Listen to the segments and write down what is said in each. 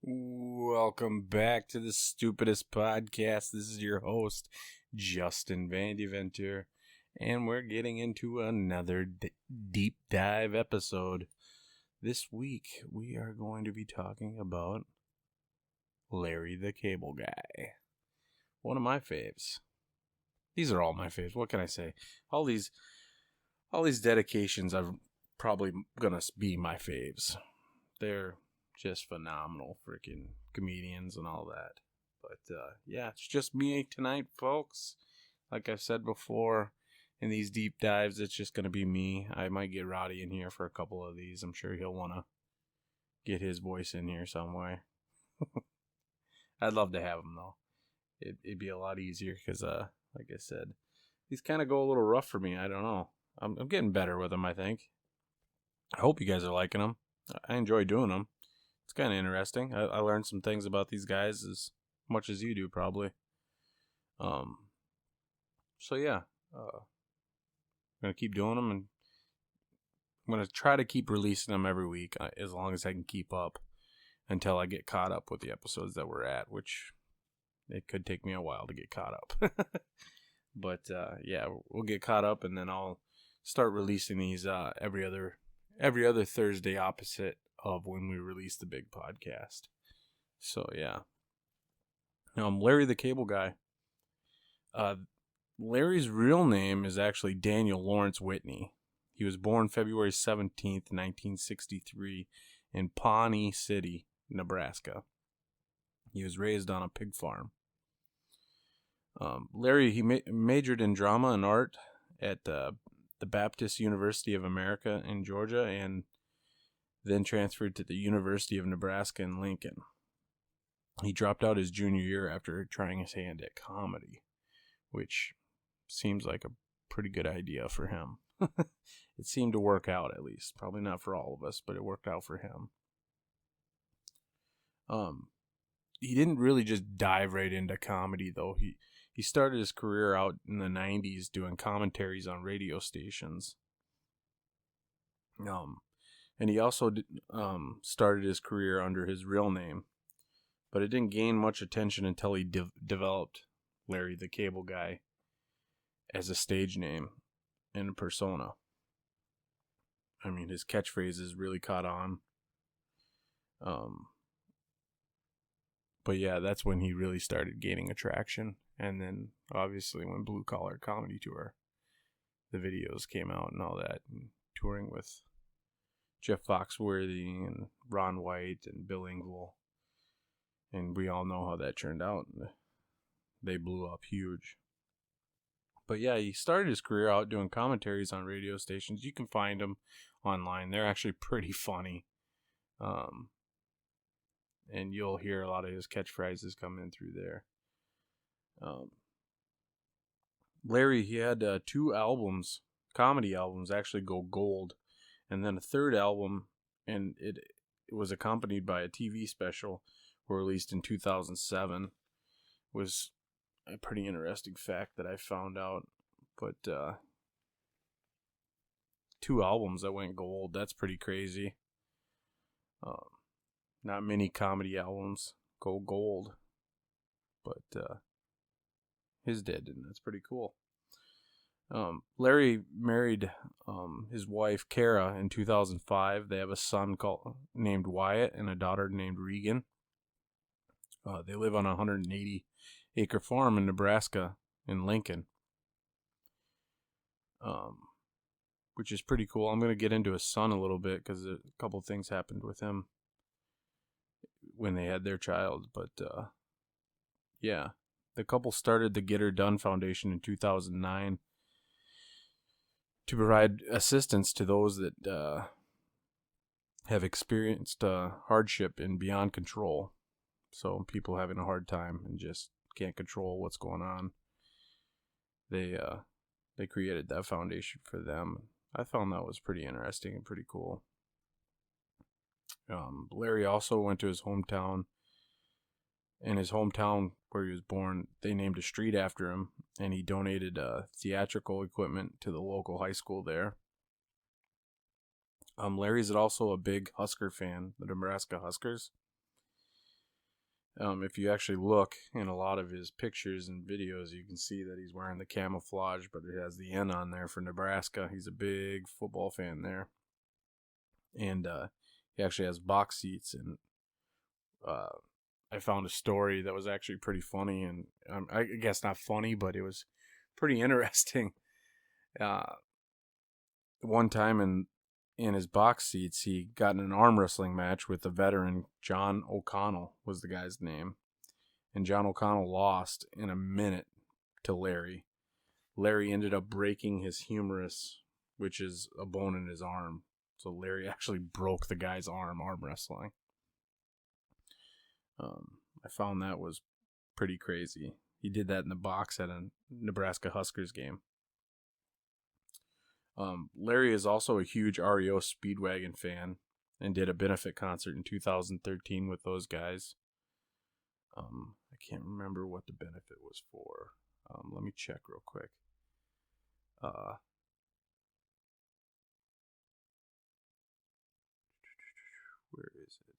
Welcome back to the stupidest podcast. This is your host, Justin Vandeventure, and we're getting into another deep dive episode. This week, we are going to be talking about Larry the Cable Guy. One of my faves. These are all my faves. What can I say? All these dedications are probably gonna be my faves. They're just phenomenal freaking comedians and all that. But yeah, it's just me tonight, folks. Like I've said before, in these deep dives, it's just going to be me. I might get Roddy in here for a couple of these. I'm sure he'll want to get his voice in here some way. I'd love to have him, though. It'd be a lot easier because, like I said, these kind of go a little rough for me. I don't know. I'm getting better with them, I think. I hope you guys are liking them. I enjoy doing them. It's kind of interesting. I learned some things about these guys as much as you do, probably. So yeah, I'm gonna keep doing them, and I'm gonna try to keep releasing them every week as long as I can keep up until I get caught up with the episodes that we're at, which it could take me a while to get caught up. But yeah, we'll get caught up, and then I'll start releasing these every other Thursday, opposite of when we release the big podcast. So yeah. Larry the Cable Guy. Larry's real name is actually Daniel Lawrence Whitney. He was born February 17th, 1963 in Pawnee City, Nebraska. He was raised on a pig farm. Larry, he majored in drama and art at the Baptist University of America in Georgia, and then transferred to the University of Nebraska in Lincoln. He dropped out his junior year after trying his hand at comedy, which seems like a pretty good idea for him. It seemed to work out, at least. Probably not for all of us, but it worked out for him. He didn't really just dive right into comedy, though. He started his career out in the 90s doing commentaries on radio stations. And he also started his career under his real name, but it didn't gain much attention until he developed Larry the Cable Guy as a stage name and a persona. I mean, his catchphrases really caught on. But yeah, that's when he really started gaining attraction. And then, obviously, when Blue Collar Comedy Tour, the videos came out and all that, and touring with Jeff Foxworthy and Ron White and Bill Engvall. And we all know how that turned out. They blew up huge. But yeah, he started his career out doing commentaries on radio stations. You can find them online. They're actually pretty funny. And you'll hear a lot of his catchphrases come in through there. Larry, he had 2 albums, comedy albums, actually go gold. And then a third album, and it was accompanied by a TV special released in 2007. Was a pretty interesting fact that I found out. But 2 albums that went gold, that's pretty crazy. Not many comedy albums go gold. But his did, and that's pretty cool. Larry married his wife Kara in 2005. They have a son named Wyatt and a daughter named Regan. They live on a 180-acre farm in Nebraska in Lincoln, which is pretty cool. I'm going to get into his son a little bit because a couple things happened with him when they had their child. But yeah, the couple started the Get Her Done Foundation in 2009. To provide assistance to those that have experienced hardship and beyond control. So people having a hard time and just can't control what's going on. They created that foundation for them. I found that was pretty interesting and pretty cool. Larry also went to his hometown. In his hometown where he was born, they named a street after him, and he donated theatrical equipment to the local high school there. Larry's also a big Husker fan, the Nebraska Huskers. If you actually look in a lot of his pictures and videos, you can see that he's wearing the camouflage, but it has the N on there for Nebraska. He's a big football fan there. And he actually has box seats. And I found a story that was actually pretty funny. And I guess not funny, but it was pretty interesting. One time in his box seats, he got in an arm wrestling match with the veteran John O'Connell was the guy's name. And John O'Connell lost in a minute to Larry. Larry ended up breaking his humerus, which is a bone in his arm. So Larry actually broke the guy's arm wrestling. I found that was pretty crazy. He did that in the box at a Nebraska Huskers game. Larry is also a huge REO Speedwagon fan and did a benefit concert in 2013 with those guys. I can't remember what the benefit was for. Let me check real quick. Where is it?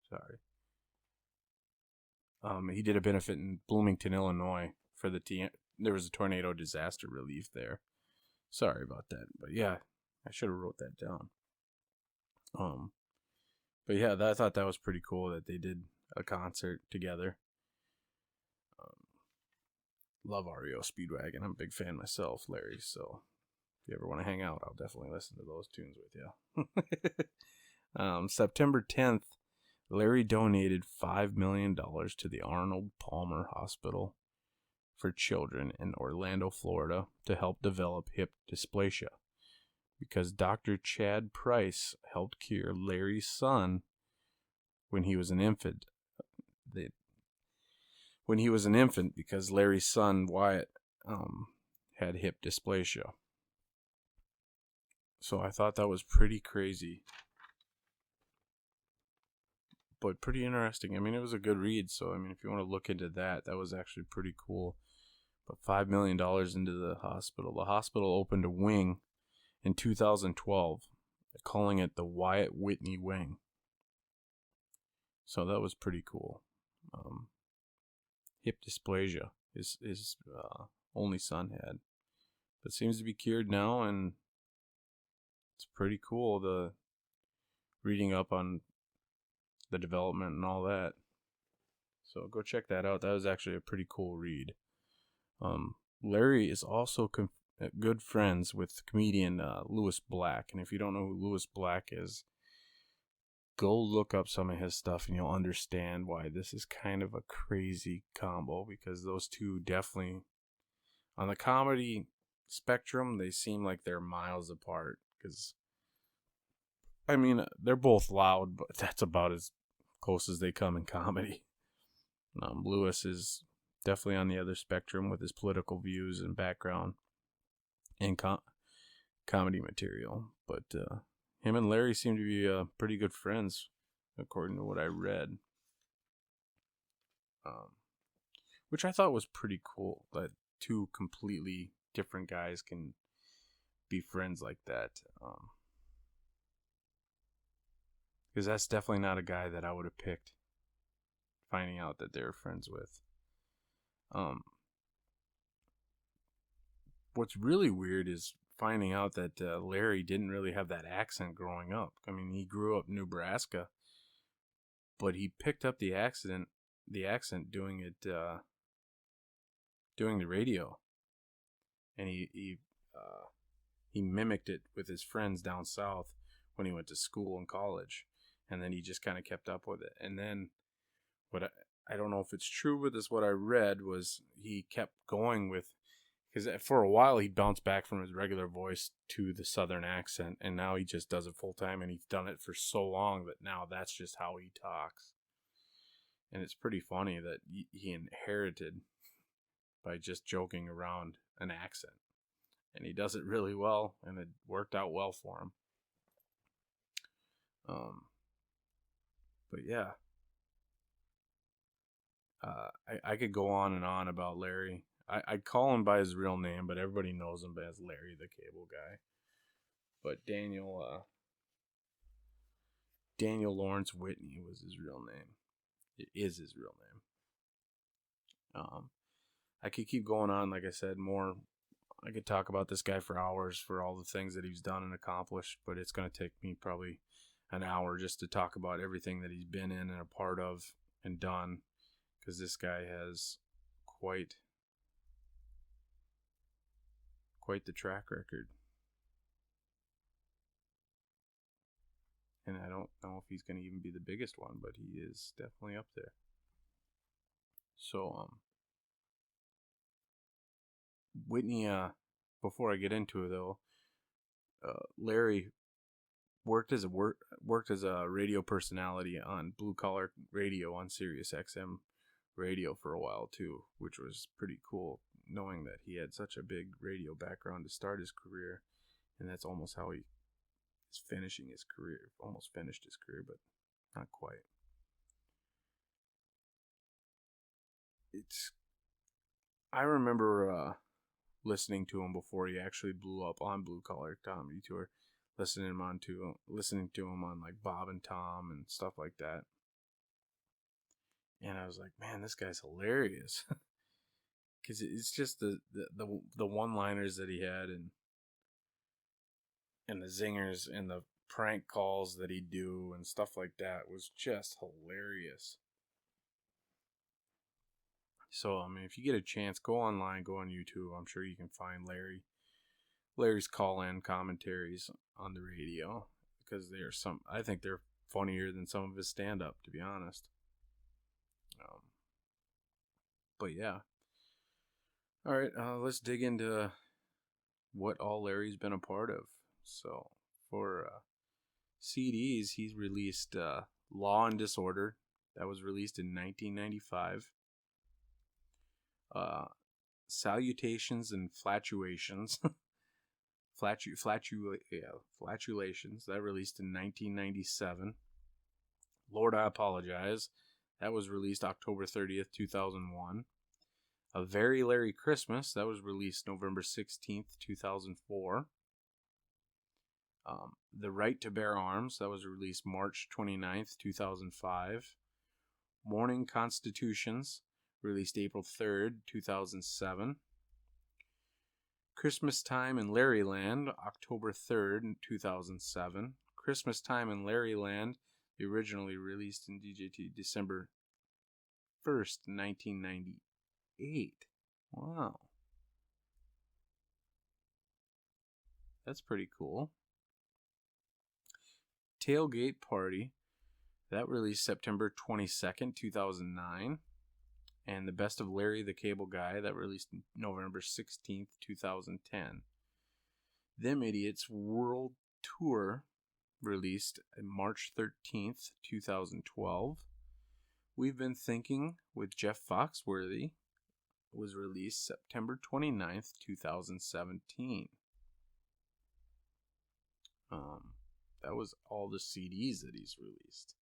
Sorry. He did a benefit in Bloomington, Illinois for there was a tornado disaster relief there. Sorry about that, but yeah, I should have wrote that down. But yeah, I thought that was pretty cool that they did a concert together. Love REO Speedwagon. I'm a big fan myself, Larry. So if you ever want to hang out, I'll definitely listen to those tunes with you. September 10th, Larry donated $5 million to the Arnold Palmer Hospital for Children in Orlando, Florida, to help develop hip dysplasia. Because Dr. Chad Price helped cure Larry's son when he was an infant. Because Larry's son, Wyatt, had hip dysplasia. So I thought that was pretty crazy. But pretty interesting. I mean, it was a good read. So, I mean, if you want to look into that, that was actually pretty cool. But $5 million into the hospital. The hospital opened a wing in 2012, calling it the Wyatt Whitney Wing. So that was pretty cool. Hip dysplasia his only son had. But seems to be cured now, and it's pretty cool, the reading up on the development and all that. So go check that out. That was actually a pretty cool read. Larry is also good friends with comedian Lewis Black. And if you don't know who Lewis Black is, go look up some of his stuff and you'll understand why this is kind of a crazy combo. Because those two definitely, on the comedy spectrum, they seem like they're miles apart. Because, I mean, they're both loud, but that's about as close as they come in comedy. Lewis is definitely on the other spectrum with his political views and background and comedy material. But him and Larry seem to be pretty good friends, according to what I read. Which I thought was pretty cool, that two completely different guys can be friends like that. Because that's definitely not a guy that I would have picked, finding out that they were friends with. What's really weird is finding out that Larry didn't really have that accent growing up. I mean, he grew up in Nebraska, but he picked up the accent doing the radio, and he mimicked it with his friends down south when he went to school and college, and then he just kind of kept up with it. And then what I don't know if it's true, but this what I read was he kept going with, because for a while he bounced back from his regular voice to the southern accent, and now he just does it full time, and he's done it for so long that now that's just how he talks. And it's pretty funny that he inherited by just joking around an accent, and he does it really well, and it worked out well for him. But yeah, I could go on and on about Larry. I'd call him by his real name, but everybody knows him as Larry the Cable Guy. But Daniel Lawrence Whitney was his real name. It is his real name. I could keep going on, like I said, more. I could talk about this guy for hours for all the things that he's done and accomplished, but it's going to take me probably an hour just to talk about everything that he's been in and a part of and done, because this guy has quite the track record. And I don't know if he's going to even be the biggest one, but he is definitely up there. So, Whitney, before I get into it though, Larry worked as a radio personality on Blue Collar Radio on Sirius XM radio for a while too, which was pretty cool, knowing that he had such a big radio background to start his career, and that's almost how he is finishing his career. Almost finished his career, but not quite. I remember listening to him before he actually blew up on Blue Collar Comedy Tour, listening to him on like Bob and Tom and stuff like that. And I was like, man, this guy's hilarious. Because it's just the one-liners that he had, and the zingers and the prank calls that he'd do and stuff like that was just hilarious. So, I mean, if you get a chance, go online, go on YouTube. I'm sure you can find Larry's call-in commentaries on the radio, because I think they're funnier than some of his stand-up, to be honest. But yeah. All right, let's dig into what all Larry's been a part of. So, for CDs, he's released Law and Disorder. That was released in 1995. Salutations and Flatulations. Flatulations. That released in 1997. Lord, I Apologize. That was released October 30th, 2001. A Very Larry Christmas. That was released November 16th, 2004. The Right to Bear Arms. That was released March 29th, 2005. Morning Constitutions. Released April 3rd, 2007. Christmas Time in Larryland, October 3rd, 2007. Christmas Time in Larryland, originally released in DJT December 1st, 1998. Wow. That's pretty cool. Tailgate Party, that released September 22nd, 2009. And The Best of Larry the Cable Guy, that released November 16th, 2010. Them Idiots World Tour, released March 13th, 2012. We've Been Thinking with Jeff Foxworthy was released September 29th, 2017. That was all the CDs that he's released.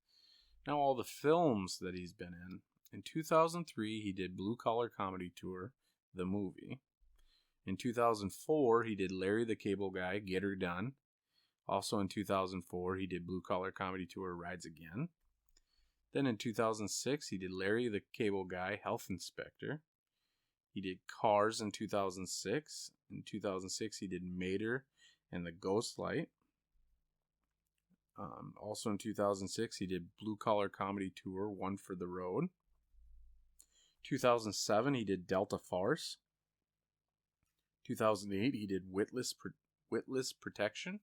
Now all the films that he's been in. In 2003, he did Blue Collar Comedy Tour, the movie. In 2004, he did Larry the Cable Guy, Get Her Done. Also in 2004, he did Blue Collar Comedy Tour, Rides Again. Then in 2006, he did Larry the Cable Guy, Health Inspector. He did Cars in 2006. In 2006, he did Mater and the Ghost Light. Also in 2006, he did Blue Collar Comedy Tour, One for the Road. 2007, he did Delta Farce. 2008, he did Witless Protection.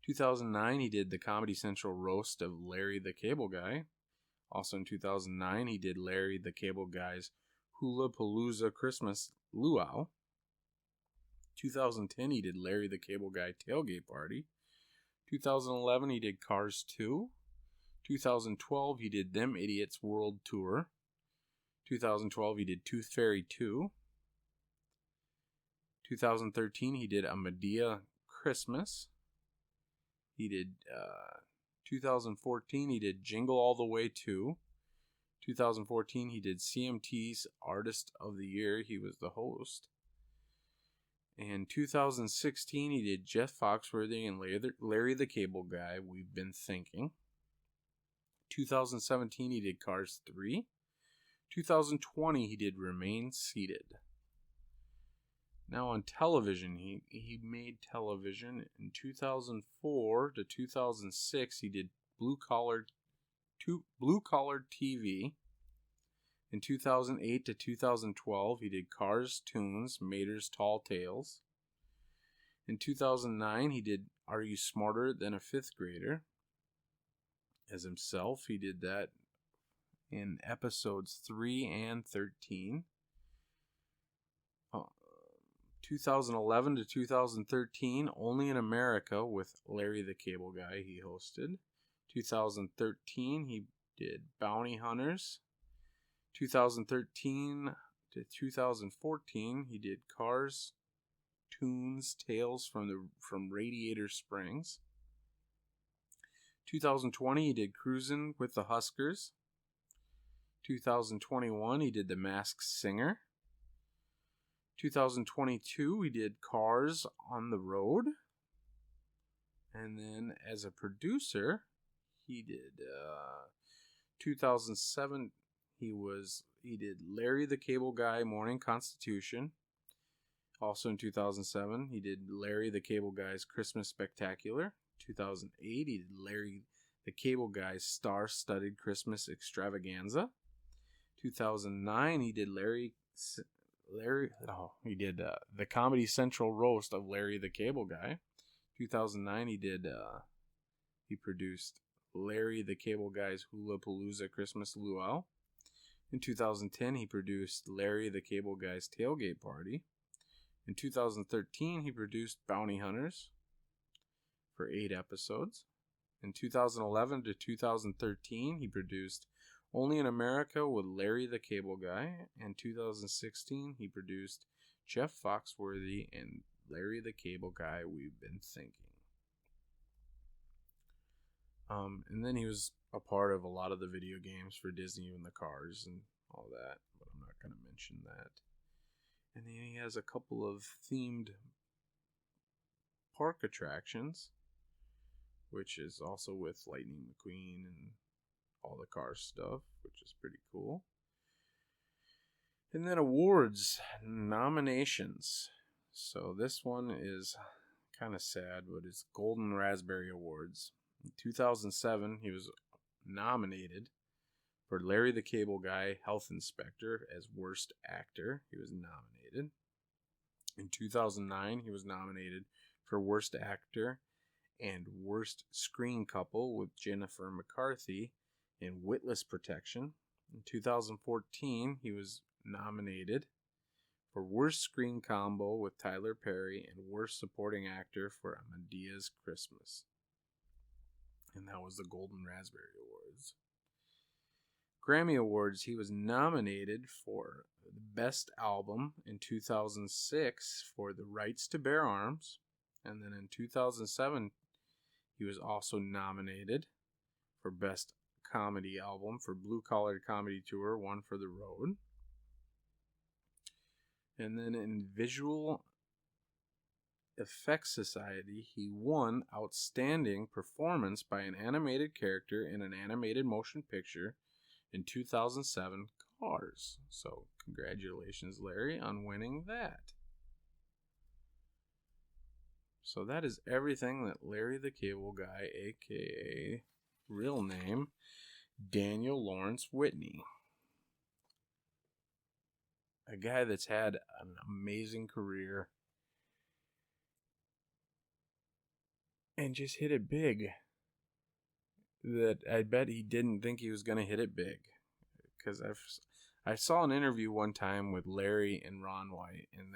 2009, he did the Comedy Central roast of Larry the Cable Guy. Also in 2009, he did Larry the Cable Guy's Hula Palooza Christmas Luau. 2010, he did Larry the Cable Guy Tailgate Party. 2011, he did Cars 2. 2012, he did Them Idiots World Tour. 2012, he did Tooth Fairy 2. 2013, he did A Madea Christmas. He did 2014, he did Jingle All the Way 2. 2014, he did CMT's Artist of the Year. He was the host. In 2016, he did Jeff Foxworthy and Larry the Cable Guy, We've Been Thinking. 2017, he did Cars 3. 2020, he did Remain Seated. Now on television, he made television. In 2004 to 2006, he did Blue Collar TV. In 2008 to 2012, he did Cars Tunes, Mater's Tall Tales. In 2009, he did Are You Smarter Than a Fifth Grader? As himself, he did that in episodes 3 and 13. 2011 to 2013, Only in America with Larry the Cable Guy, he hosted. 2013, he did Bounty Hunters. 2013 to 2014, he did Cars, Tunes, Tales from Radiator Springs. 2020, he did Cruisin' with the Huskers. 2021, he did The Masked Singer. 2022, he did Cars on the Road. And then as a producer, he did 2007, he did Larry the Cable Guy, Morning Constitution. Also in 2007, he did Larry the Cable Guy's Christmas Spectacular. 2008, he did Larry the Cable Guy's Star-Studded Christmas Extravaganza. 2009, he did the Comedy Central roast of Larry the Cable Guy. 2009, he produced Larry the Cable Guy's Hula Palooza Christmas Luau. In 2010, he produced Larry the Cable Guy's Tailgate Party. In 2013, he produced Bounty Hunters for 8 episodes. In 2011 to 2013, he produced Only in America with Larry the Cable Guy. In 2016, he produced Jeff Foxworthy and Larry the Cable Guy, We've Been Thinking. And then he was a part of a lot of the video games for Disney and the Cars and all that, but I'm not going to mention that. And then he has a couple of themed park attractions, which is also with Lightning McQueen and all the Cars stuff, which is pretty cool. And then awards, nominations. So this one is kind of sad, but it's Golden Raspberry Awards. In 2007, he was nominated for Larry the Cable Guy, Health Inspector, as Worst Actor. He was nominated. In 2009, he was nominated for Worst Actor and Worst Screen Couple with Jennifer McCarthy in Witless Protection. In 2014, he was nominated for Worst Screen Combo with Tyler Perry and Worst Supporting Actor for A Medea's Christmas. And that was the Golden Raspberry Awards. Grammy Awards, he was nominated for the Best Album in 2006 for The Rights to Bear Arms. And then in 2007, he was also nominated for Best Comedy Album for Blue Collar Comedy Tour, One for the Road. And then in Visual Effects Society, he won Outstanding Performance by an Animated Character in an Animated Motion Picture in 2007, Cars. So congratulations, Larry, on winning that. So that is everything that Larry the Cable Guy, aka real name Daniel Lawrence Whitney, a guy that's had an amazing career and just hit it big. That I bet he didn't think he was going to hit it big. Because I saw an interview one time with Larry and Ron White, and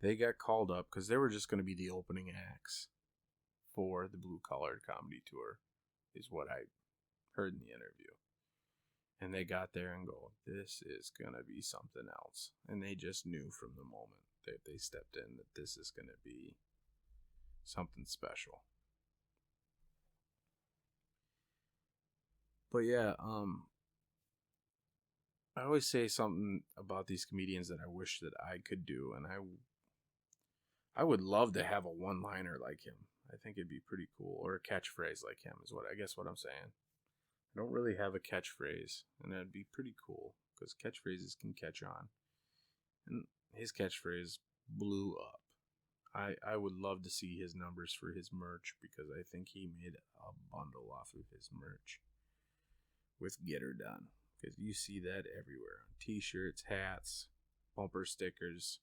they got called up because they were just going to be the opening acts for the Blue Collar Comedy Tour, is what I heard in the interview. And they got there and go, this is going to be something else. And they just knew from the moment that they stepped in that this is going to be something special. But yeah, I always say something about these comedians that I wish that I could do, and I would love to have a one-liner like him. I think it'd be pretty cool, or a catchphrase like him is what I'm saying. I don't really have a catchphrase, and that'd be pretty cool because catchphrases can catch on. And his catchphrase blew up. I would love to see his numbers for his merch because I think he made a bundle off of his merch with Get Her Done. Because you see that everywhere on t-shirts, hats, bumper stickers,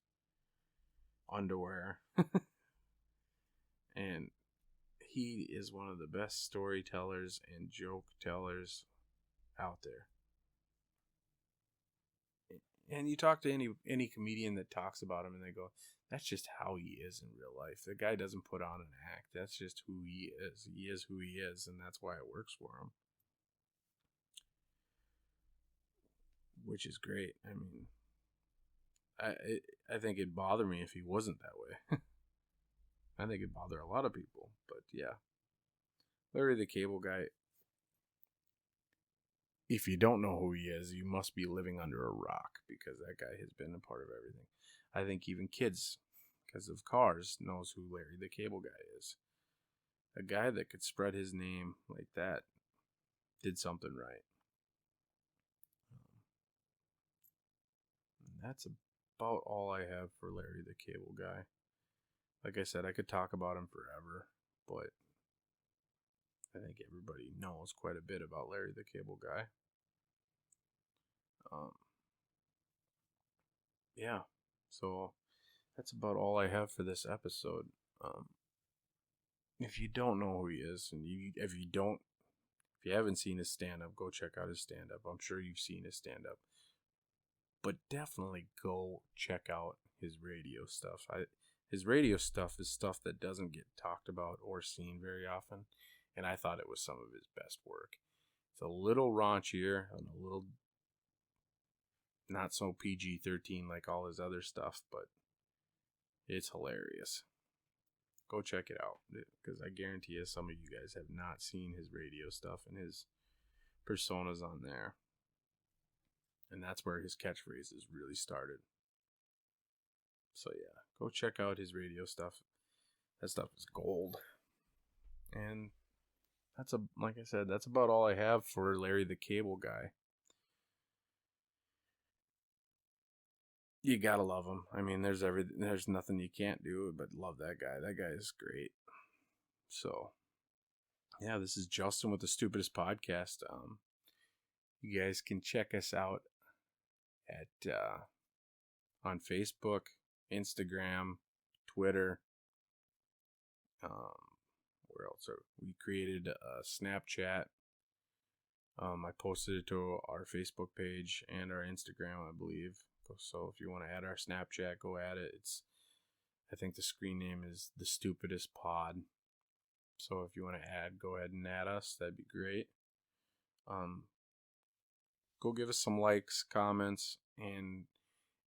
underwear. And he is one of the best storytellers and joke tellers out there. And you talk to any comedian that talks about him and they go, that's just how he is in real life. The guy doesn't put on an act. That's just who he is. He is who he is, and that's why it works for him. Which is great. I mean, I think it'd bother me if he wasn't that way. I think it'd bother a lot of people. But yeah. Larry the Cable Guy, if you don't know who he is, you must be living under a rock because that guy has been a part of everything. I think even kids, because of Cars, knows who Larry the Cable Guy is. A guy that could spread his name like that did something right. And that's about all I have for Larry the Cable Guy. Like I said, I could talk about him forever, but I think everybody knows quite a bit about Larry the Cable Guy. Yeah, so that's about all I have for this episode. If you don't know who he is, and if you haven't seen his stand-up, go check out his stand-up. I'm sure you've seen his stand-up, but definitely go check out his radio stuff. His radio stuff is stuff that doesn't get talked about or seen very often, and I thought it was some of his best work. It's a little raunchier and a little not so PG-13 like all his other stuff, but it's hilarious. Go check it out because I guarantee you some of you guys have not seen his radio stuff and his personas on there. And that's where his catchphrases really started. So yeah, go check out his radio stuff. That stuff is gold. And like I said, that's about all I have for Larry the Cable Guy. You gotta love him. I mean, there's nothing you can't do but love that guy. That guy is great. So, yeah, this is Justin with the Stupidest Podcast. You guys can check us out at on Facebook, Instagram, Twitter. Where else? We created a Snapchat. I posted it to our Facebook page and our Instagram, I believe. So if you want to add our Snapchat, go add it. I think the screen name is The Stupidest Pod. So if you want to go ahead and add us. That'd be great. Go give us some likes, comments, and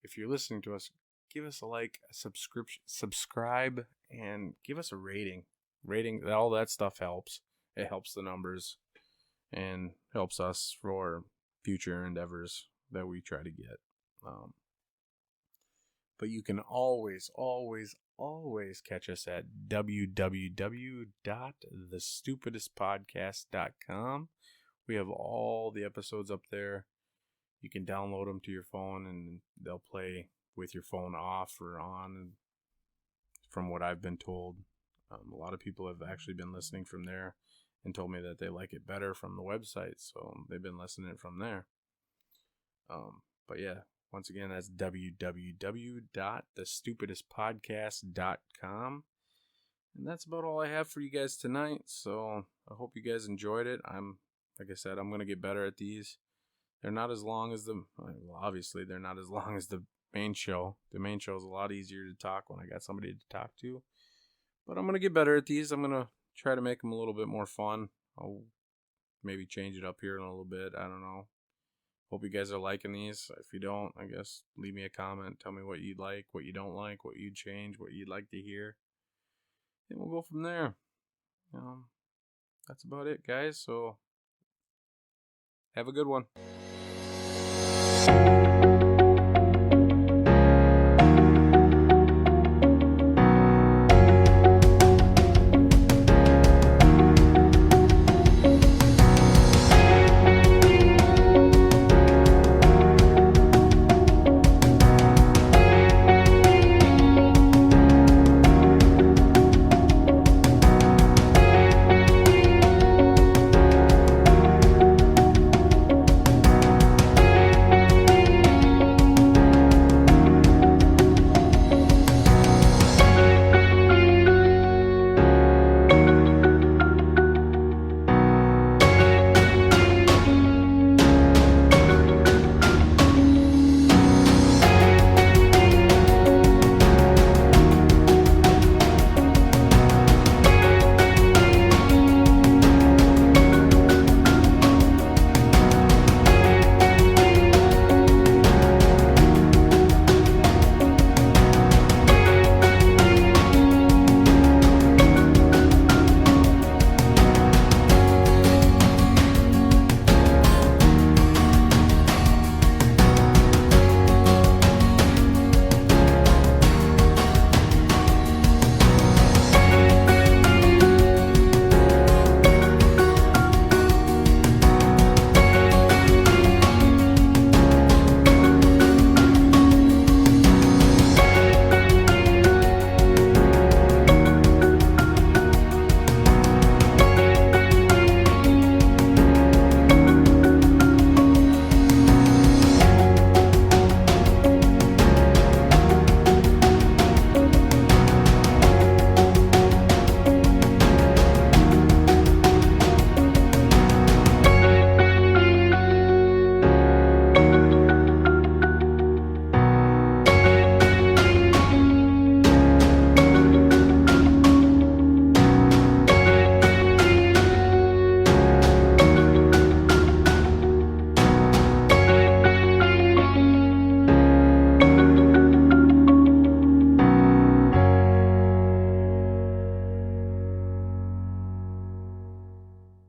if you're listening to us, give us a like, a subscribe, and give us a rating. All that stuff helps. It helps the numbers and helps us for future endeavors that we try to get. But you can always catch us at www.thestupidestpodcast.com. We have all the episodes up there. You can download them to your phone and they'll play with your phone off or on. And from what I've been told, a lot of people have actually been listening from there and told me that they like it better from the website. So they've been listening from there. But yeah, once again, that's www.thestupidestpodcast.com. And that's about all I have for you guys tonight. So I hope you guys enjoyed it. Like I said, I'm going to get better at these. They're not as long as obviously they're not as long as the main show. The main show is a lot easier to talk when I got somebody to talk to. But I'm going to get better at these. I'm going to try to make them a little bit more fun. I'll maybe change it up here in a little bit. I don't know. Hope you guys are liking these. If you don't, I guess leave me a comment. Tell me what you like, what you don't like, what you'd change, what you'd like to hear. And we'll go from there. That's about it, guys. So Have a good one.